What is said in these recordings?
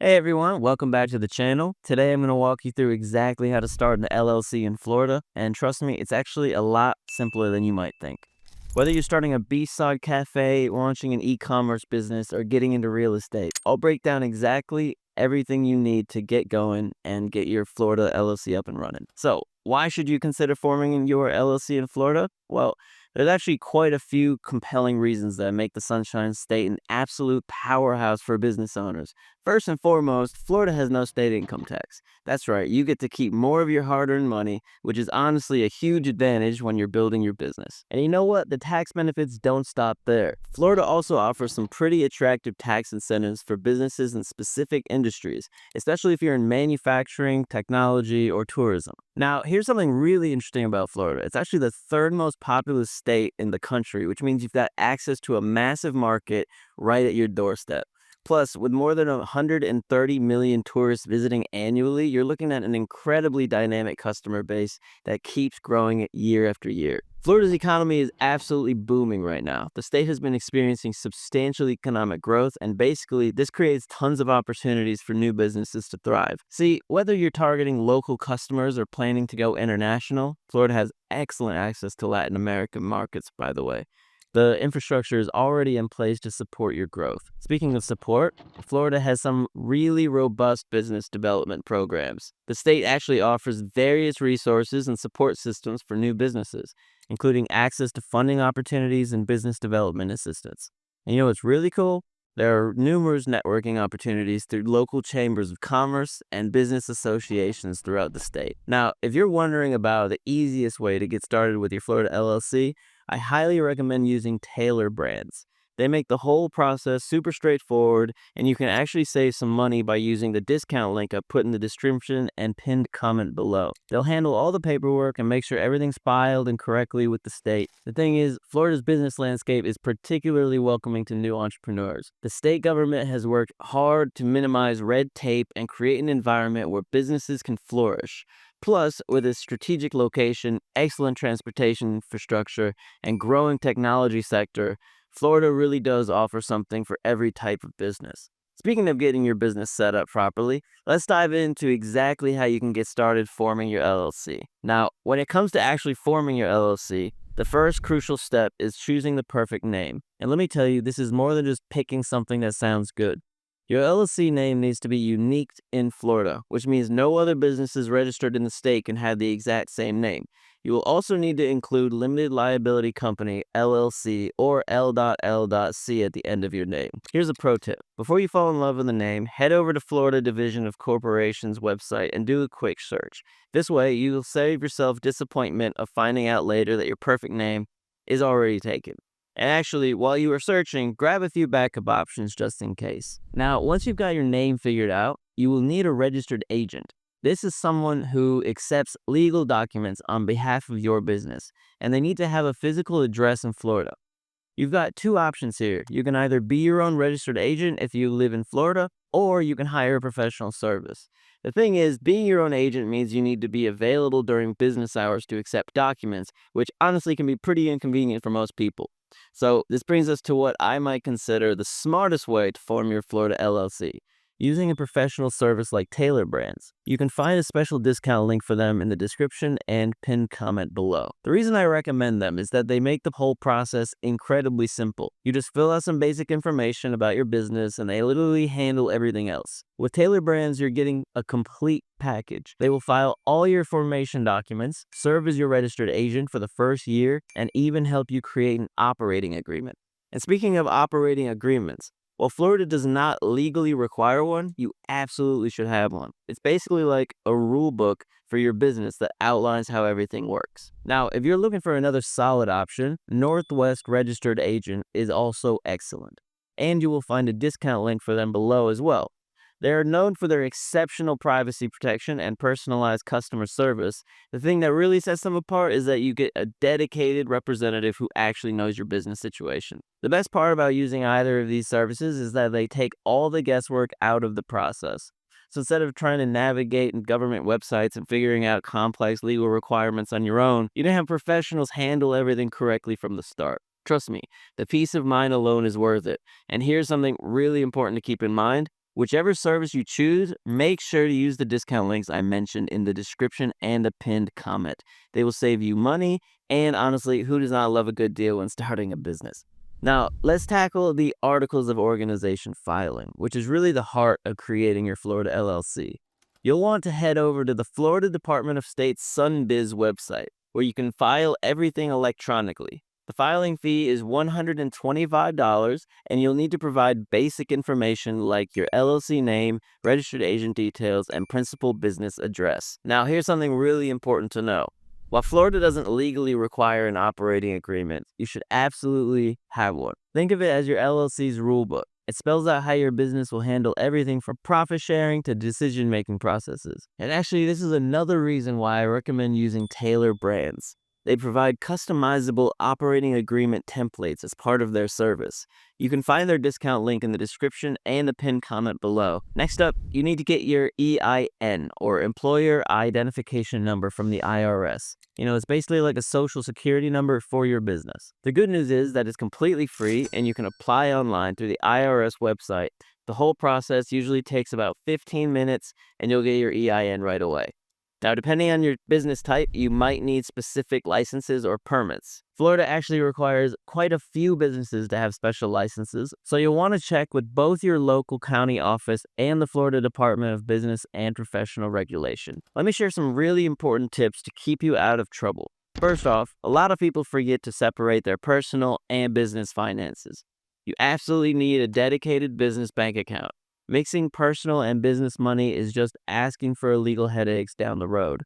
Hey everyone, welcome back to the channel. Today I'm going to walk you through exactly how to start an LLC in Florida, and trust me, it's actually a lot simpler than you might think. Whether you're starting a beachside cafe, launching an e-commerce business, or getting into real estate, I'll break down exactly everything you need to get going and get your Florida LLC up and running. So, why should you consider forming your LLC in Florida? Well, there's actually quite a few compelling reasons that make the Sunshine State an absolute powerhouse for business owners. First and foremost, Florida has no state income tax. That's right, you get to keep more of your hard-earned money, which is honestly a huge advantage when you're building your business. And you know what? The tax benefits don't stop there. Florida also offers some pretty attractive tax incentives for businesses in specific industries, especially if you're in manufacturing, technology, or tourism. Now, here's something really interesting about Florida. It's actually the third most populous state in the country, which means you've got access to a massive market right at your doorstep. Plus, with more than 130 million tourists visiting annually, you're looking at an incredibly dynamic customer base that keeps growing year after year. Florida's economy is absolutely booming right now. The state has been experiencing substantial economic growth, and basically, this creates tons of opportunities for new businesses to thrive. See, whether you're targeting local customers or planning to go international, Florida has excellent access to Latin American markets, by the way. The infrastructure is already in place to support your growth. Speaking of support, Florida has some really robust business development programs. The state actually offers various resources and support systems for new businesses, including access to funding opportunities and business development assistance. And you know what's really cool? There are numerous networking opportunities through local chambers of commerce and business associations throughout the state. Now, if you're wondering about the easiest way to get started with your Florida LLC, I highly recommend using Taylor brands. They make the whole process super straightforward, and you can actually save some money by using the discount link I put in the description and pinned comment below. They'll handle all the paperwork and make sure everything's filed and correctly with the state. The thing is, Florida's business landscape is particularly welcoming to new entrepreneurs. The state government has worked hard to minimize red tape and create an environment where businesses can flourish. Plus, with its strategic location, excellent transportation infrastructure, and growing technology sector, Florida really does offer something for every type of business. Speaking of getting your business set up properly, let's dive into exactly how you can get started forming your LLC. Now, when it comes to actually forming your LLC, the first crucial step is choosing the perfect name. And let me tell you, this is more than just picking something that sounds good. Your LLC name needs to be unique in Florida, which means no other businesses registered in the state can have the exact same name. You will also need to include Limited Liability Company, LLC, or L.L.C at the end of your name. Here's a pro tip. Before you fall in love with the name, head over to Florida Division of Corporations website and do a quick search. This way, you'll save yourself disappointment of finding out later that your perfect name is already taken. And actually, while you are searching, grab a few backup options just in case. Now, once you've got your name figured out, you will need a registered agent. This is someone who accepts legal documents on behalf of your business, and they need to have a physical address in Florida. You've got two options here. You can either be your own registered agent if you live in Florida, or you can hire a professional service. The thing is, being your own agent means you need to be available during business hours to accept documents, which honestly can be pretty inconvenient for most people. So this brings us to what I might consider the smartest way to form your Florida LLC. Using a professional service like Taylor Brands. You can find a special discount link for them in the description and pinned comment below. The reason I recommend them is that they make the whole process incredibly simple. You just fill out some basic information about your business and they literally handle everything else. With Taylor Brands, you're getting a complete package. They will file all your formation documents, serve as your registered agent for the first year, and even help you create an operating agreement. And speaking of operating agreements, while Florida does not legally require one, you absolutely should have one. It's basically like a rule book for your business that outlines how everything works. Now, if you're looking for another solid option, Northwest Registered Agent is also excellent. And you will find a discount link for them below as well. They are known for their exceptional privacy protection and personalized customer service. The thing that really sets them apart is that you get a dedicated representative who actually knows your business situation. The best part about using either of these services is that they take all the guesswork out of the process. So instead of trying to navigate government websites and figuring out complex legal requirements on your own, you can have professionals handle everything correctly from the start. Trust me, the peace of mind alone is worth it. And here's something really important to keep in mind. Whichever service you choose, make sure to use the discount links I mentioned in the description and the pinned comment. They will save you money, and honestly, who does not love a good deal when starting a business? Now, let's tackle the Articles of Organization filing, which is really the heart of creating your Florida LLC. You'll want to head over to the Florida Department of State's SunBiz website, where you can file everything electronically. The filing fee is $125, and you'll need to provide basic information like your LLC name, registered agent details, and principal business address. Now, here's something really important to know. While Florida doesn't legally require an operating agreement, you should absolutely have one. Think of it as your LLC's rulebook. It spells out how your business will handle everything from profit sharing to decision-making processes. And actually, this is another reason why I recommend using Taylor Brands. They provide customizable operating agreement templates as part of their service. You can find their discount link in the description and the pinned comment below. Next up, you need to get your EIN, or Employer Identification Number, from the IRS. It's basically like a social security number for your business. The good news is that it's completely free and you can apply online through the IRS website. The whole process usually takes about 15 minutes and you'll get your EIN right away. Now, depending on your business type, you might need specific licenses or permits. Florida actually requires quite a few businesses to have special licenses, so you'll want to check with both your local county office and the Florida Department of Business and Professional Regulation. Let me share some really important tips to keep you out of trouble. First off, a lot of people forget to separate their personal and business finances. You absolutely need a dedicated business bank account. Mixing personal and business money is just asking for legal headaches down the road.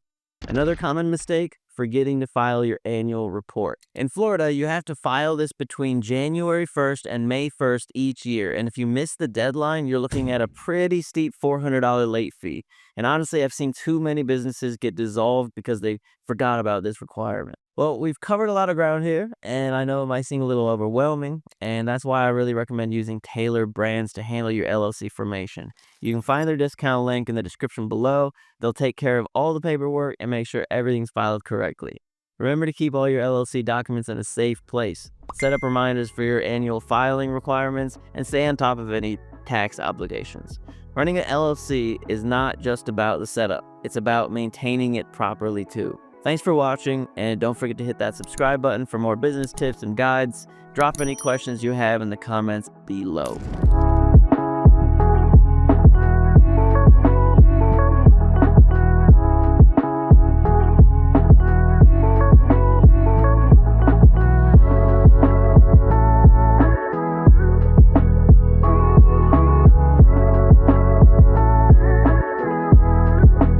Another common mistake, forgetting to file your annual report. In Florida, you have to file this between January 1st and May 1st each year, and if you miss the deadline, you're looking at a pretty steep $400 late fee. And honestly, I've seen too many businesses get dissolved because they forgot about this requirement. Well, we've covered a lot of ground here, and I know it might seem a little overwhelming, and that's why I really recommend using Taylor Brands to handle your LLC formation. You can find their discount link in the description below. They'll take care of all the paperwork and make sure everything's filed correctly. Remember to keep all your LLC documents in a safe place. Set up reminders for your annual filing requirements and stay on top of any tax obligations. Running an LLC is not just about the setup, it's about maintaining it properly too. Thanks for watching, and don't forget to hit that subscribe button for more business tips and guides. Drop any questions you have in the comments below.